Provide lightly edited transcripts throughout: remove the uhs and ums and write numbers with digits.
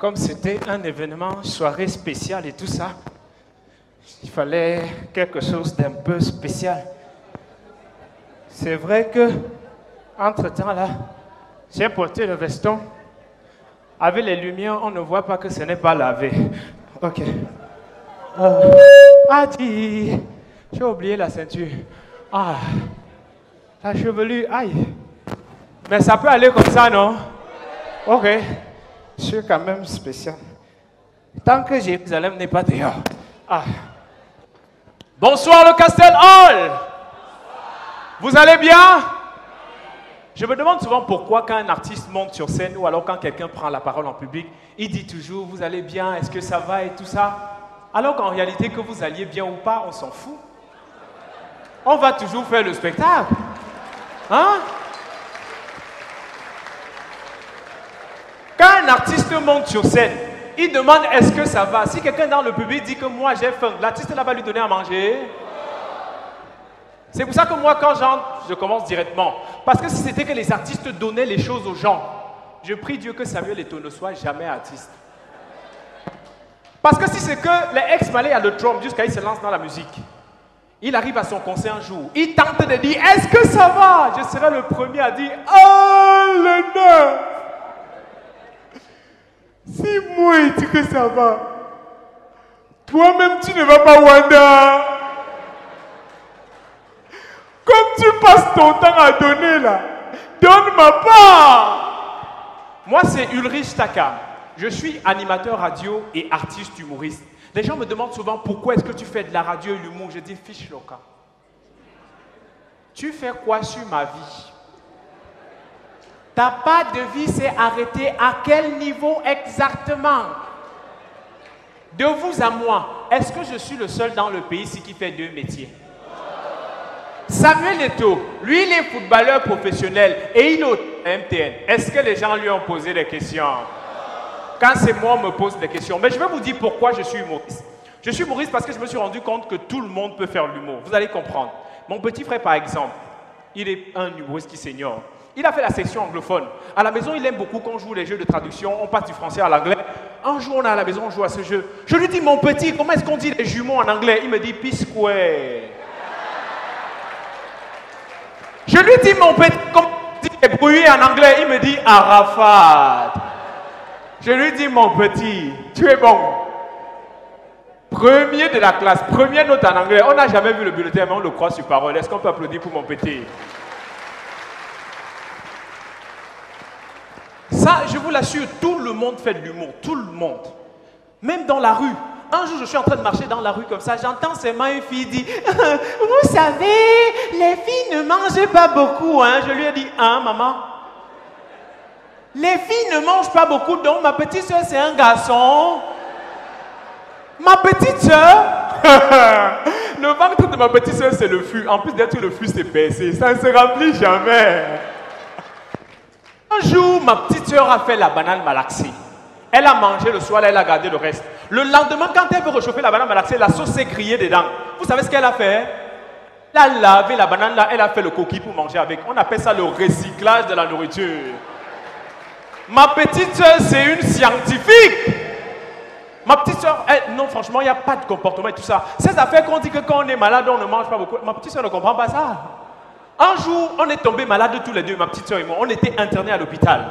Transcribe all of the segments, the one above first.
comme c'était un événement, soirée spéciale et tout ça, il fallait quelque chose d'un peu spécial. C'est vrai que, entre-temps là, j'ai porté le veston. Avec les lumières, on ne voit pas que ce n'est pas lavé. Ok. Adi, j'ai oublié la ceinture. Ah, la chevelure, aïe. Mais ça peut aller comme ça, non? Ok. Je suis quand même spécial. Tant que Jérusalem n'est pas dehors. Ah. Bonsoir le Castel Hall. Vous allez bien? Je me demande souvent pourquoi quand un artiste monte sur scène ou alors quand quelqu'un prend la parole en public, il dit toujours vous allez bien, est-ce que ça va et tout ça. Alors qu'en réalité que vous alliez bien ou pas, on s'en fout. On va toujours faire le spectacle. Hein? Quand un artiste monte sur scène, il demande est-ce que ça va. Si quelqu'un dans le public dit que moi j'ai faim, l'artiste là va lui donner à manger. C'est pour ça que moi, quand j'entre, je commence directement. Parce que si c'était que les artistes donnaient les choses aux gens, je prie Dieu que Samuel Eto'o ne soit jamais artiste. Parce que si c'est que les ex-malais à le drum jusqu'à il se lance dans la musique, il arrive à son concert un jour, il tente de dire est-ce que ça va? Je serai le premier à dire oh le neuf. Si moi il dit que ça va, toi-même tu ne vas pas Wanda. Comme tu passes ton temps à donner là, donne ma part. Moi c'est Ulrich Taka. Je suis animateur radio et artiste humoriste. Les gens me demandent souvent pourquoi est-ce que tu fais de la radio et l'humour. Je dis fiche loca. Tu fais quoi sur ma vie? Ta part de vie s'est arrêtée à quel niveau exactement? De vous à moi, est-ce que je suis le seul dans le pays ici qui fait deux métiers? Samuel Eto'o, lui il est footballeur professionnel et il est au MTN. Est-ce que les gens lui ont posé des questions? Quand c'est moi, on me pose des questions. Mais je vais vous dire pourquoi je suis humoriste. Je suis humoriste parce que je me suis rendu compte que tout le monde peut faire l'humour. Vous allez comprendre. Mon petit frère, par exemple, il est un humoriste qui senior. Il a fait la section anglophone. À la maison, il aime beaucoup qu'on joue les jeux de traduction. On passe du français à l'anglais. Un jour, on est à la maison, on joue à ce jeu. Je lui dis, mon petit, comment est-ce qu'on dit les jumeaux en anglais? Il me dit, P-square. Je lui dis, mon petit, comment on dit les brouillés en anglais? Il me dit, Arafat. Je lui dis, mon petit, tu es bon. Premier de la classe, première note en anglais. On n'a jamais vu le bulletin, mais on le croit sur parole. Est-ce qu'on peut applaudir pour mon petit? Ça, je vous l'assure, tout le monde fait de l'humour. Tout le monde. Même dans la rue. Un jour, je suis en train de marcher dans la rue comme ça. J'entends seulement une fille dire « Vous savez, les filles ne mangent pas beaucoup. Hein? » Je lui ai dit « Hein, maman? Les filles ne mangent pas beaucoup, donc ma petite soeur, c'est un garçon. Ma petite soeur, le ventre de ma petite soeur, c'est le fût. En plus d'être le fût, c'est percé. Ça ne se remplit jamais. » Un jour, ma petite soeur a fait la banane malaxée. Elle a mangé le soir, là, elle a gardé le reste. Le lendemain, quand elle veut réchauffer la banane malaxée, la sauce s'est grillée dedans. Vous savez ce qu'elle a fait? Elle a lavé la banane là, elle a fait le coquille pour manger avec. On appelle ça le recyclage de la nourriture. Ma petite soeur, c'est une scientifique. Ma petite soeur, non, franchement, il n'y a pas de comportement et tout ça. Ces affaires qu'on dit que quand on est malade, on ne mange pas beaucoup. Ma petite soeur ne comprend pas ça. Un jour, on est tombés malades tous les deux, ma petite soeur et moi. On était internés à l'hôpital.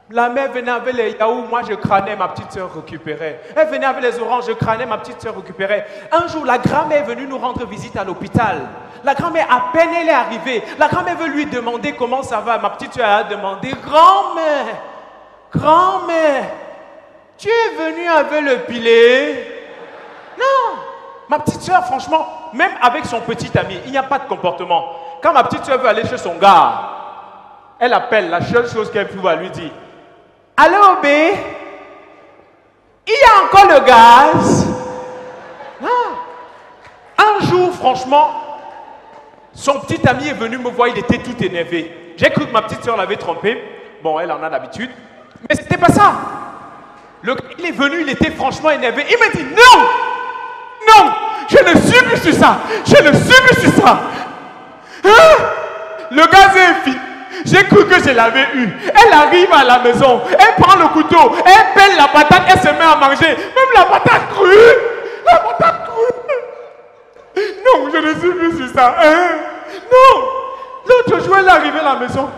La mère venait avec les yaourts, moi je crânais, ma petite soeur récupérait. Elle venait avec les oranges, je crânais, ma petite soeur récupérait. Un jour, la grand-mère est venue nous rendre visite à l'hôpital. La grand-mère, à peine elle est arrivée, la grand-mère veut lui demander comment ça va. Ma petite soeur a demandé, grand-mère, grand-mère, tu es venue avec le pilet? Non. Ma petite soeur, franchement, même avec son petit ami, il n'y a pas de comportement. Quand ma petite soeur veut aller chez son gars, elle appelle, la seule chose qu'elle peut lui dire. Allô, B? Il y a encore le gaz? Non. Un jour, franchement, son petit ami est venu me voir, il était tout énervé. J'ai cru que ma petite soeur l'avait trompé. Bon, elle en a l'habitude. Mais c'était pas ça. Il est venu, il était franchement énervé. Il m'a dit non! Non! Je ne suis plus sur ça! Je ne suis plus sur ça! Hein? Le gaz est fini. J'ai cru que je l'avais eu. Elle arrive à la maison, elle prend le couteau, elle pèle la patate, elle se met à manger. Même la patate crue. La patate crue. Non, je ne suis plus sur ça. Hein? Non. L'autre jour, elle est arrivée à la maison.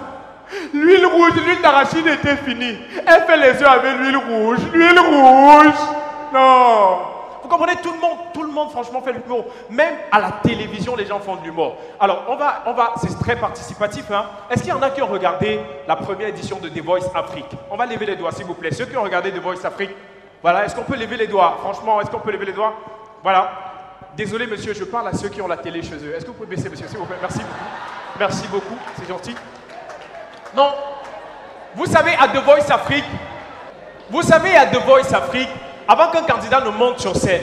L'huile rouge, l'huile d'arachide était finie. Elle fait les œufs avec l'huile rouge. L'huile rouge. Non. Vous comprenez, tout le monde franchement fait de l'humour. Même à la télévision, les gens font de l'humour. Alors, on va, c'est très participatif. Hein? Est-ce qu'il y en a qui ont regardé la première édition de The Voice Afrique? On va lever les doigts, s'il vous plaît. Ceux qui ont regardé The Voice Afrique, voilà, est-ce qu'on peut lever les doigts? Franchement, est-ce qu'on peut lever les doigts? Voilà. Désolé, monsieur, je parle à ceux qui ont la télé chez eux. Est-ce que vous pouvez baisser, monsieur, s'il vous plaît? Merci beaucoup. Merci beaucoup, c'est gentil. Non, vous savez, à The Voice Afrique, avant qu'un candidat ne monte sur scène,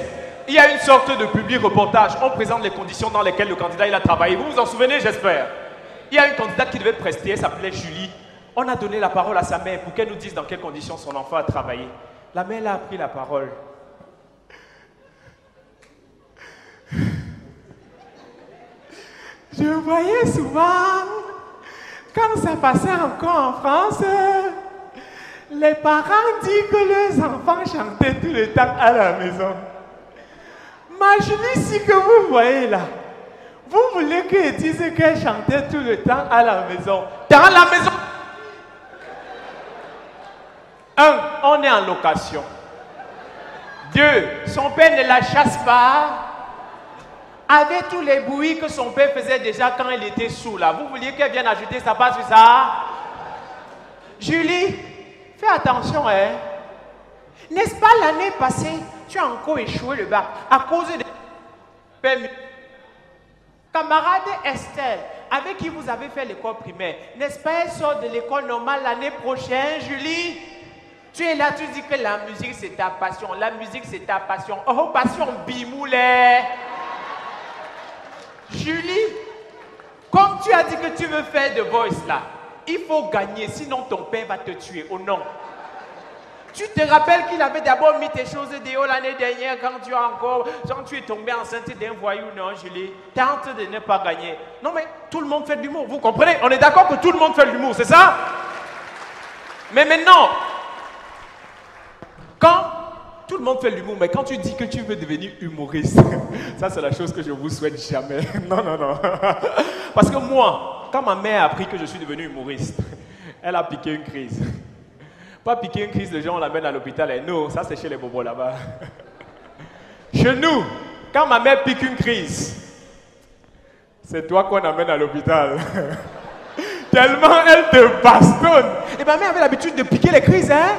il y a une sorte de public reportage. On présente les conditions dans lesquelles le candidat il a travaillé. Vous vous en souvenez, j'espère. Il y a une candidate qui devait prester, elle s'appelait Julie. On a donné la parole à sa mère pour qu'elle nous dise dans quelles conditions son enfant a travaillé. La mère a pris la parole. Je voyais souvent, quand ça passait encore en France, les parents disent que leurs enfants chantaient tout le temps à la maison. Ma Julie, si que vous voyez là, vous voulez qu'elle dise qu'elle chantait tout le temps à la maison. Dans la maison. 1, on est en location. 2, son père ne la chasse pas. Avec tous les bruits que son père faisait déjà quand elle était sous là. Vous vouliez qu'elle vienne ajouter sa part sur ça? Julie, fais attention, hein. N'est-ce pas l'année passée, tu as encore échoué le bac à cause de... Camarade Estelle, avec qui vous avez fait l'école primaire, n'est-ce pas elle sort de l'école normale l'année prochaine, Julie? Tu es là, tu dis que la musique c'est ta passion. La musique c'est ta passion. Oh, passion bimoulet. Julie, comme tu as dit que tu veux faire The Voice là, il faut gagner, sinon ton père va te tuer. Oh non. Tu te rappelles qu'il avait d'abord mis tes choses de haut l'année dernière quand tu es tombé enceinte d'un voyou, non, Julie? Tente de ne pas gagner. Non mais tout le monde fait de l'humour, vous comprenez? On est d'accord que tout le monde fait de l'humour, c'est ça? Mais maintenant, quand tout le monde fait de l'humour, mais quand tu dis que tu veux devenir humoriste, ça c'est la chose que je vous souhaite jamais. Non, non, non. Parce que moi, quand ma mère a appris que je suis devenu humoriste, elle a piqué une crise. Pas piquer une crise, les gens on l'amène à l'hôpital. Et non, ça c'est chez les bobos là-bas. Chez nous, quand ma mère pique une crise, c'est toi qu'on amène à l'hôpital. Tellement elle te bastonne. Et ma mère avait l'habitude de piquer les crises, hein.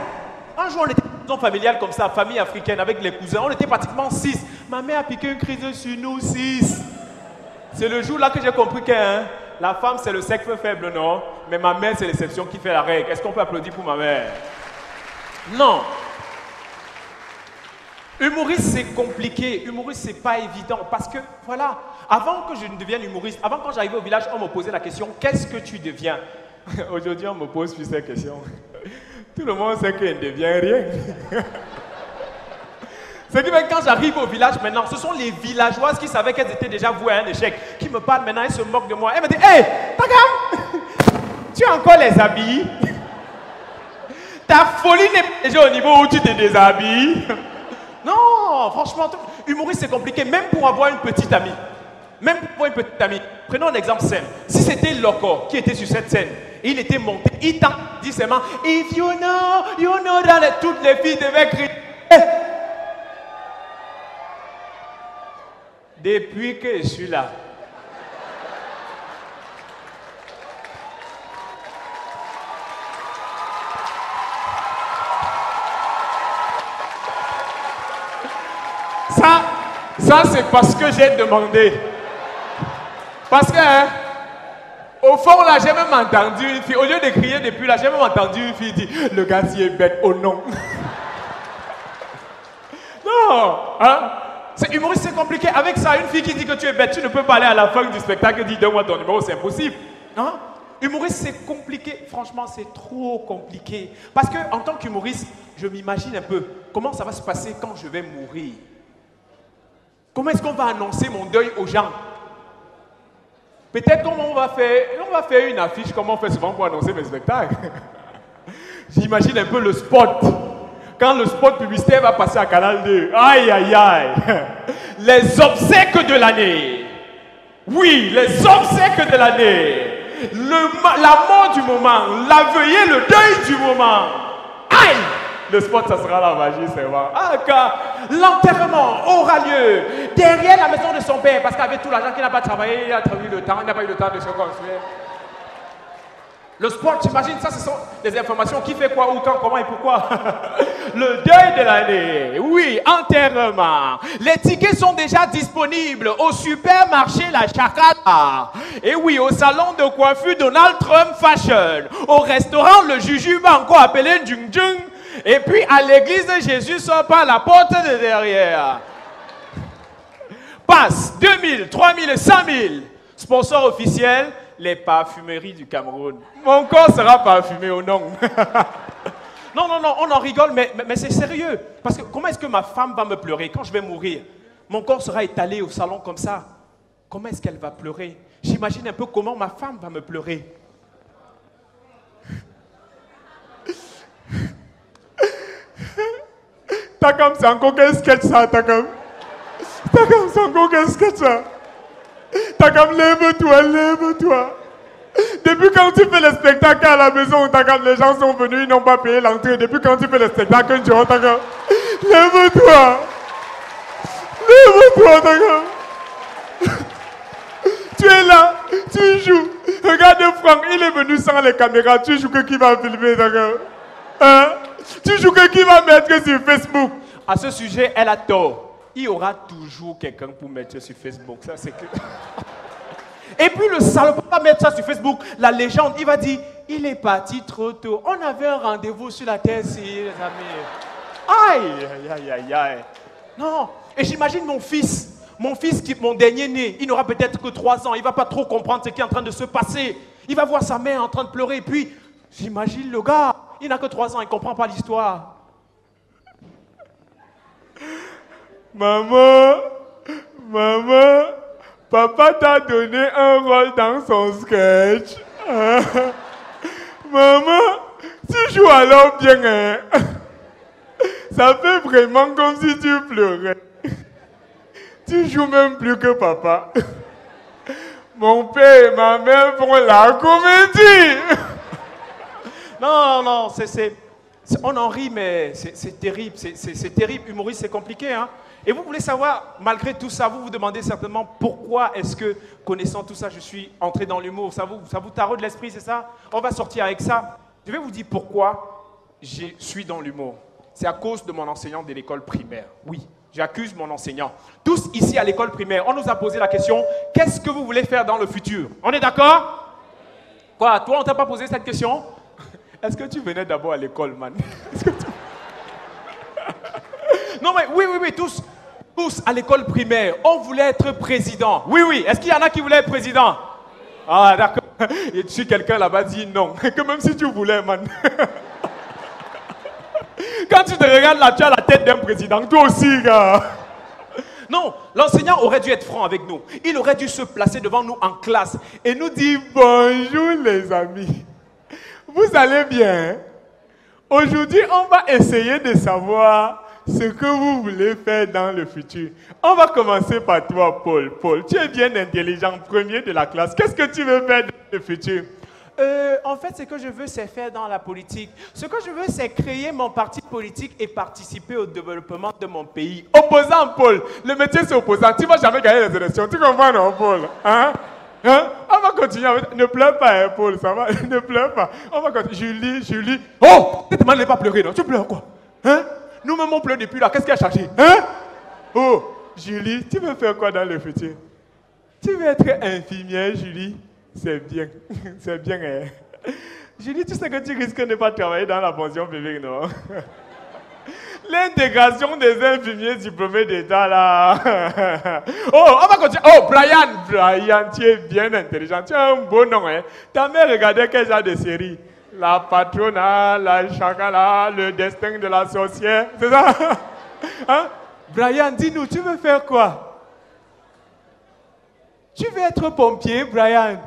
Un jour, on était dans une maison familiale comme ça, famille africaine, avec les cousins. On était pratiquement 6. Ma mère a piqué une crise sur nous 6. C'est le jour là que j'ai compris que la femme, c'est le sexe faible, non? Mais ma mère, c'est l'exception qui fait la règle. Est-ce qu'on peut applaudir pour ma mère? Non. Humoriste, c'est compliqué. Humoriste, c'est pas évident. Parce que, voilà, avant que je ne devienne humoriste, avant quand j'arrivais au village, on me posait la question, qu'est-ce que tu deviens? Aujourd'hui, on me pose plus cette question. Tout le monde sait qu'il ne devient rien. Ce qui fait que quand j'arrive au village maintenant, ce sont les villageoises qui savaient qu'elles étaient déjà vouées à un échec, qui me parlent maintenant, elles se moquent de moi. Elles me disent, hé, Tagam, tu as encore les habits? Ta folie n'est pas déjà au niveau où tu te déshabilles. Non, franchement, humoriste c'est compliqué, même pour avoir une petite amie. Même pour avoir une petite amie. Prenons un exemple simple. Si c'était Loco qui était sur cette scène, et il était monté, il t'a dit seulement, if you know, toutes les filles devaient crier. Depuis que je suis là, ça c'est parce que j'ai demandé. Parce que, au fond là, j'ai même entendu une fille, au lieu de crier depuis là, j'ai même entendu une fille dire, le gars s'y est bête, oh non. Non, hein? C'est humoriste, c'est compliqué. Avec ça, une fille qui dit que tu es bête, tu ne peux pas aller à la fin du spectacle et dire donne-moi ton numéro, c'est impossible. Hein? Humoriste, c'est compliqué. Franchement, c'est trop compliqué. Parce que en tant qu'humoriste, je m'imagine un peu comment ça va se passer quand je vais mourir. Comment est-ce qu'on va annoncer mon deuil aux gens? Peut-être comment on va faire une affiche, comme on fait souvent pour annoncer mes spectacles. J'imagine un peu le spot. Quand le spot publicitaire va passer à Canal 2. Aïe, aïe, aïe. Les obsèques de l'année. Oui, les obsèques de l'année. La mort du moment. La veillée, le deuil du moment. Aïe. Le spot, ça sera la magie, c'est vrai. Ah, car l'enterrement aura lieu derrière la maison de son père. Parce qu'avec tout l'argent qu'il n'a pas travaillé, il a travaillé le temps, il n'a pas eu le temps de se construire. Le sport, j'imagine, ça, ce sont des informations. Qui fait quoi, où, quand, comment et pourquoi. Le deuil de l'année. Oui, enterrement. Les tickets sont déjà disponibles au supermarché La Chakata. Et oui, au salon de coiffure Donald Trump Fashion. Au restaurant Le Jujuba, encore appelé Djung Djung. Et puis à l'église de Jésus sort par la porte de derrière. Passe 2000, 3000, 100 000. Sponsor officiel, les parfumeries du Cameroun. Mon corps sera parfumé au nom. Non, on en rigole, mais c'est sérieux. Parce que comment est-ce que ma femme va me pleurer quand je vais mourir? Mon corps sera étalé au salon comme ça. Comment est-ce qu'elle va pleurer? J'imagine un peu comment ma femme va me pleurer. Takam, c'est encore quel sketch ça, Takam? Takam, c'est encore quel sketch ça? Takam, lève-toi, lève-toi. Depuis quand tu fais le spectacle à la maison, Takam, les gens sont venus, ils n'ont pas payé l'entrée. Depuis quand tu fais le spectacle, tu vois, Takam, lève-toi. Lève-toi, Takam. Tu es là, tu joues. Regarde Franck, il est venu sans les caméras. Tu joues que qui va filmer, Takam? Hein? Tu joues que qui va mettre sur Facebook? À ce sujet, elle a tort. Il y aura toujours quelqu'un pour mettre sur Facebook. Ça, c'est que... Et puis le salopard va mettre ça sur Facebook. La légende, il va dire, il est parti trop tôt. On avait un rendez-vous sur la terre, les amis. Aïe, aïe, aïe, aïe. Non. Et j'imagine mon fils, mon dernier né, il n'aura peut-être que 3 ans. Il ne va pas trop comprendre ce qui est en train de se passer. Il va voir sa mère en train de pleurer. Et puis, j'imagine le gars, il n'a que 3 ans, il ne comprend pas l'histoire. Maman, papa t'a donné un rôle dans son sketch. Maman, tu joues alors bien, hein? Ça fait vraiment comme si tu pleurais. Tu joues même plus que papa. Mon père et ma mère font la comédie. Non, on en rit, mais c'est terrible. C'est terrible. Humoriste, c'est compliqué, hein? Et vous voulez savoir, malgré tout ça, vous vous demandez certainement pourquoi est-ce que, connaissant tout ça, je suis entré dans l'humour. Ça vous taraude l'esprit, c'est ça? On va sortir avec ça. Je vais vous dire pourquoi je suis dans l'humour. C'est à cause de mon enseignant de l'école primaire. Oui, j'accuse mon enseignant. Tous ici à l'école primaire, on nous a posé la question, qu'est-ce que vous voulez faire dans le futur? On est d'accord? Quoi, toi, on t'a pas posé cette question? Est-ce que tu venais d'abord à l'école, man? Non, mais oui, tous à l'école primaire, on voulait être président. Oui, est-ce qu'il y en a qui voulaient être président? Ah, d'accord. Et si quelqu'un là-bas dit non, que même si tu voulais, man. Quand tu te regardes là, tu as la tête d'un président, toi aussi, gars. Non, l'enseignant aurait dû être franc avec nous. Il aurait dû se placer devant nous en classe et nous dire bonjour les amis. Vous allez bien? Aujourd'hui, on va essayer de savoir ce que vous voulez faire dans le futur. On va commencer par toi, Paul. Paul, tu es bien intelligent, premier de la classe. Qu'est-ce que tu veux faire dans le futur? En fait, ce que je veux, c'est faire dans la politique. Ce que je veux, c'est créer mon parti politique et participer au développement de mon pays. Opposant, Paul. Le métier, c'est opposant. Tu ne vas jamais gagner les élections. Tu comprends, non, Paul? Hein? On va continuer. Ne pleure pas, hein, Paul, ça va? Ne pleure pas. On va continuer. Julie. Oh! Tu ne demandes pas pleurer, non? Tu pleures quoi? Hein? Nous-mêmes, on pleure depuis là. Qu'est-ce qui a changé? Hein? Oh! Julie, tu veux faire quoi dans le futur? Tu veux être infirmière, Julie? C'est bien. C'est bien, hein? Julie, tu sais que tu risques de ne pas travailler dans la pension publique, non? L'intégration des infirmiers diplômés d'État, là. Oh, on va continuer. Oh, Brian, tu es bien intelligent. Tu as un beau nom, hein? Ta mère regardait quel genre de série? La Patrona, la Chakala, le destin de la sorcière. C'est ça? Hein? Brian, dis-nous, tu veux faire quoi? Tu veux être pompier, Brian?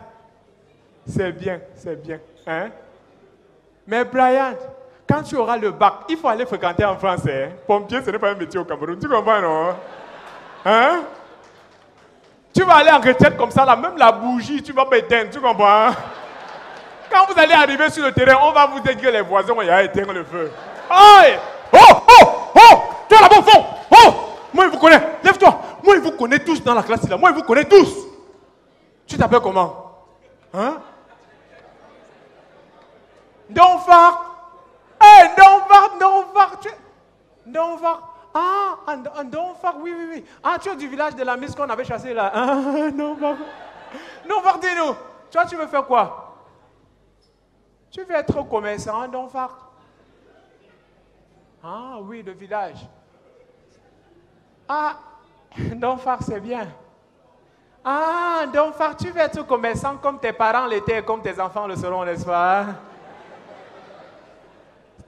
C'est bien, c'est bien. Hein? Mais Brian, quand tu auras le bac, il faut aller fréquenter en français. Hein? Pompier, ce n'est pas un métier au Cameroun. Tu comprends, non? Hein? Tu vas aller en retraite comme ça, là, même la bougie, tu vas pas éteindre. Tu comprends? Quand vous allez arriver sur le terrain, on va vous dire que les voisins vont y aller éteindre le feu. Aïe! Oh, oh, oh! Tu es là-bas au fond! Oh! Moi, il vous connaît. Lève-toi. Moi, il vous connaît tous dans la classe là. Moi, il vous connaît tous. Tu t'appelles comment? Hein? Donfar. Hey, Donfar. Donfar. Ah, un Donfar, oui. Ah, tu es du village de la Miss qu'on avait chassé là. Ah, Donfar. Donfar, dis-nous. Toi, tu veux faire quoi? Tu veux être commerçant, Donfar? Ah, oui, le village. Ah, Donfar, c'est bien. Ah, Donfar, tu veux être commerçant comme tes parents l'étaient, comme tes enfants le seront, n'est-ce pas?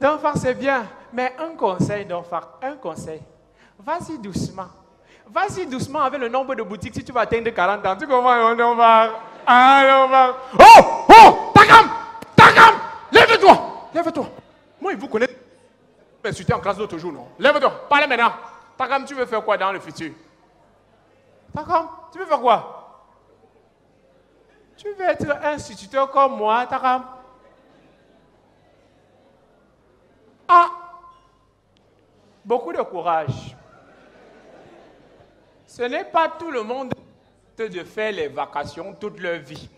Donfar, c'est bien. Mais un conseil, Donfar, un conseil. Vas-y doucement. Vas-y doucement avec le nombre de boutiques si tu vas atteindre 40 ans. Tu comprends, Donfar? Ah, Donfar. Oh, Takam, lève-toi. Moi, il vous connaît. Mais tu étais en classe l'autre jour, non? Lève-toi, parlez maintenant. Takam, tu veux faire quoi dans le futur? Takam, tu veux faire quoi? Tu veux être instituteur comme moi, Takam? Ah! Beaucoup de courage. Ce n'est pas tout le monde de faire les vacations toute leur vie.